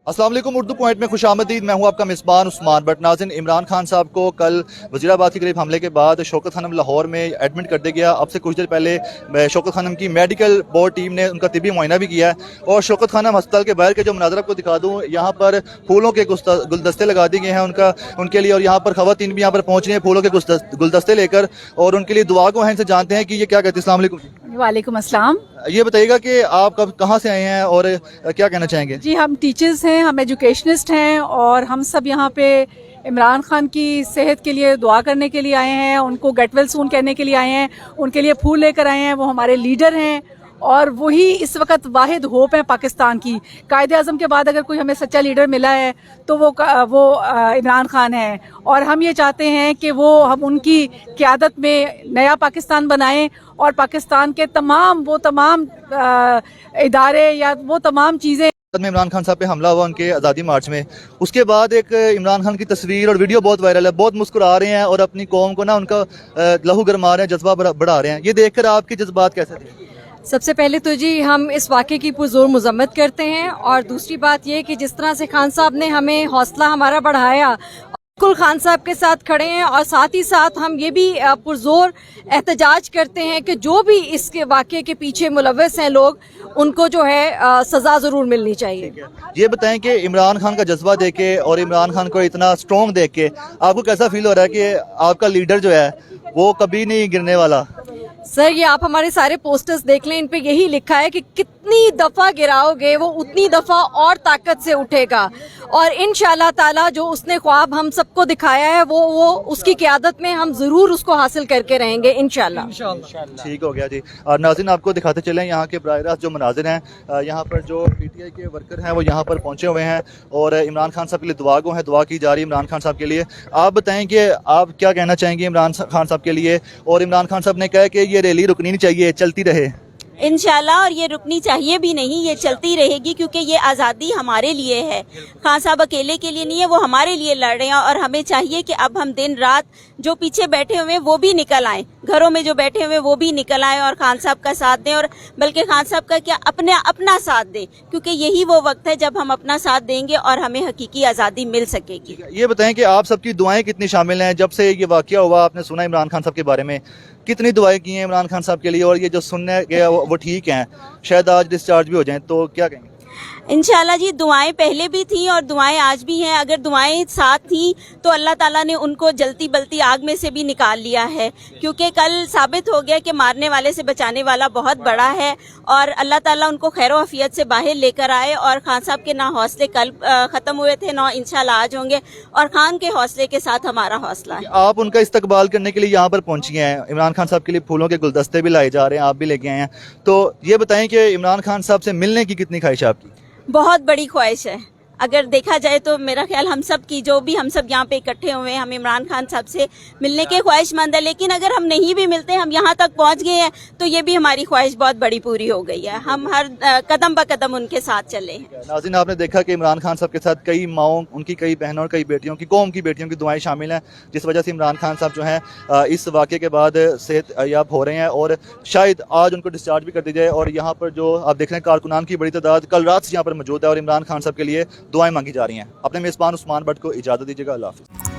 अस्सलाम वालेकुम। उर्दू पॉइंट में खुशामदीद। मैं हूं आपका मेज़बान उस्मान बट। नाज़रीन, इमरान खान साहब को कल वज़ीराबाद के करीब हमले के बाद शौकत खानम लाहौर में एडमिट कर दिया गया। अब से कुछ देर पहले शौकत खानम की मेडिकल बोर्ड टीम ने उनका तिबी मुआयना भी किया है। और शौकत खानम अस्पताल के बाहर के जो मनाज़र आपको दिखा दूँ, यहाँ पर फूलों के गुलदस्ते लगा दिए गए हैं उनके लिए। और यहाँ पर ख़वातीन भी यहाँ पर पहुँच रही हैं फूलों के गुलदस्ते लेकर, और उनके लिए दुआ को हैं। इनसे जानते हैं कि ये क्या कहते हैं। अस्सलाम वालेकुम। वालेकुम अस्सलाम। ये बताइएगा कि आप कहाँ से आए हैं और क्या कहना चाहेंगे। जी, हम टीचर्स हैं, हम एजुकेशनिस्ट हैं, और हम सब यहाँ पे इमरान खान की सेहत के लिए दुआ करने के लिए आए हैं, उनको गेट वेल सून कहने के लिए आए हैं, उनके लिए फूल लेकर आए हैं। वो हमारे लीडर हैं और वही इस वक्त वाहिद होप है पाकिस्तान की। कायदे आज़म के बाद अगर कोई हमें सच्चा लीडर मिला है तो वो इमरान खान है। और हम ये चाहते हैं कि हम उनकी क़यादत में नया पाकिस्तान बनाएं और पाकिस्तान के तमाम इदारे या वो तमाम चीज़ें में इमरान खान साहब पे हमला हुआ उनके आज़ादी मार्च में, उसके बाद एक इमरान खान की तस्वीर और वीडियो बहुत वायरल है। बहुत मुस्कुरा रहे हैं और अपनी कौम को ना उनका लहू गरमा रहे हैं, जज्बा बढ़ा रहे हैं। ये देखकर आपके जज्बात कैसे थे? सबसे पहले तो जी हम इस वाक़े की पुरज़ोर मज़म्मत करते हैं, और दूसरी बात ये कि जिस तरह से खान साहब ने हमें हौसला हमारा बढ़ाया, बिल्कुल खान साहब के साथ खड़े हैं। और साथ ही साथ हम ये भी पुरज़ोर एहतजाज करते हैं कि जो भी इसके वाक़े के पीछे मुलव्वस हैं लोग, उनको जो है सज़ा ज़रूर मिलनी चाहिए। ये बताएं कि इमरान खान का जज्बा देख के और इमरान खान को इतना स्ट्रॉन्ग देख के आपको कैसा फील हो रहा है कि आपका लीडर जो है वो कभी नहीं गिरने वाला? सर, ये आप हमारे सारे पोस्टर्स देख लें, इन पे यही लिखा है कि कितनी दफ़ा गिराओगे वो उतनी दफ़ा और ताकत से उठेगा। और इंशाअल्लाह ताला जो उसने ख्वाब हम सबको दिखाया है वो उसकी क़यादत में हम ज़रूर उसको हासिल करके रहेंगे इंशाअल्लाह। ठीक हो गया जी। और नाज़रीन, आपको दिखाते चलें यहाँ के बराह रास्त जो मनाज़िर हैं। यहाँ पर जो PTI के वर्कर हैं वो यहाँ पर पहुँचे हुए हैं और इमरान खान साहब के लिए दुआ की जा रही है इमरान खान साहब के लिए। आप बताएं कि आप क्या कहना चाहेंगे इमरान खान साहब के लिए। और इमरान खान साहब ने कहा कि ये रैली रुकनी नहीं चाहिए, चलती रहे इंशाल्लाह। और ये रुकनी चाहिए भी नहीं, ये चलती रहेगी, क्योंकि ये आज़ादी हमारे लिए है। खान साहब अकेले के लिए नहीं है, वो हमारे लिए लड़ रहे हैं। और हमें चाहिए कि अब हम दिन रात जो पीछे बैठे हुए हैं वो भी निकल आएं, घरों में जो बैठे हुए हैं वो भी निकल आएं और खान साहब का साथ दें। और बल्कि खान साहब का क्या, अपना साथ दें, क्योंकि यही वो वक्त है जब हम अपना साथ देंगे और हमें हकीकी आज़ादी मिल सकेगी। ये बताएं कि आप सबकी दुआएं कितनी शामिल हैं? जब से ये वाक़या हुआ, आपने सुना इमरान खान साहब के बारे में, कितनी दुआएं की हैं इमरान खान साहब के लिए? और ये जो सुनने गया वो ठीक हैं, शायद आज डिस्चार्ज भी हो जाएं, तो क्या कहेंगे? इंशाल्लाह जी, दुआएं पहले भी थी और दुआएं आज भी हैं। अगर दुआएं साथ थी तो अल्लाह ताला ने उनको जलती बलती आग में से भी निकाल लिया है, क्योंकि कल साबित हो गया कि मारने वाले से बचाने वाला बहुत बड़ा है। और अल्लाह ताला उनको खैर आफियत से बाहर लेकर आए। और खान साहब के ना हौसले कल ख़त्म हुए थे, ना इंशाल्लाह आज होंगे। और खान के हौसले के साथ हमारा हौसला है। आप उनका इस्तकबाल करने के लिए यहाँ पर पहुंची हैं। इमरान खान साहब के लिए फूलों के गुलदस्ते भी लाए जा रहे हैं, आप भी लेके आए हैं। तो ये बताएं कि इमरान खान साहब से मिलने की कितनी ख्वाहिश है आपकी? बहुत बड़ी ख्वाहिश है। अगर देखा जाए तो मेरा ख्याल हम सब की, जो भी हम सब यहाँ पे इकट्ठे हुए हैं, हम इमरान खान साहब से मिलने के ख्वाहिशमंद है। लेकिन अगर हम नहीं भी मिलते, हम यहाँ तक पहुँच गए हैं, तो ये भी हमारी ख्वाहिश बहुत बड़ी पूरी हो गई है। हम हर कदम ब कदम उनके साथ चले हैं। नाज़रीन, आपने देखा कि इमरान खान साहब के साथ कई माओं, उनकी कई बहनों और कई बेटियों की, कौम की बेटियों की दुआएं शामिल हैं, जिस वजह से इमरान खान साहब जो हैं इस वाक़े के बाद सेहत याब हो रहे हैं और शायद आज उनको डिस्चार्ज भी कर दी जाए। और यहाँ पर जो आप देख रहे हैं कारकुनान की बड़ी तादाद कल रात से यहाँ पर मौजूद है और इमरान खान साहब के लिए दुआएं मांगी जा रही हैं। अपने मेज़बान उस्मान बट को इजाज़त दीजिएगा। अल्लाह हाफ़िज़।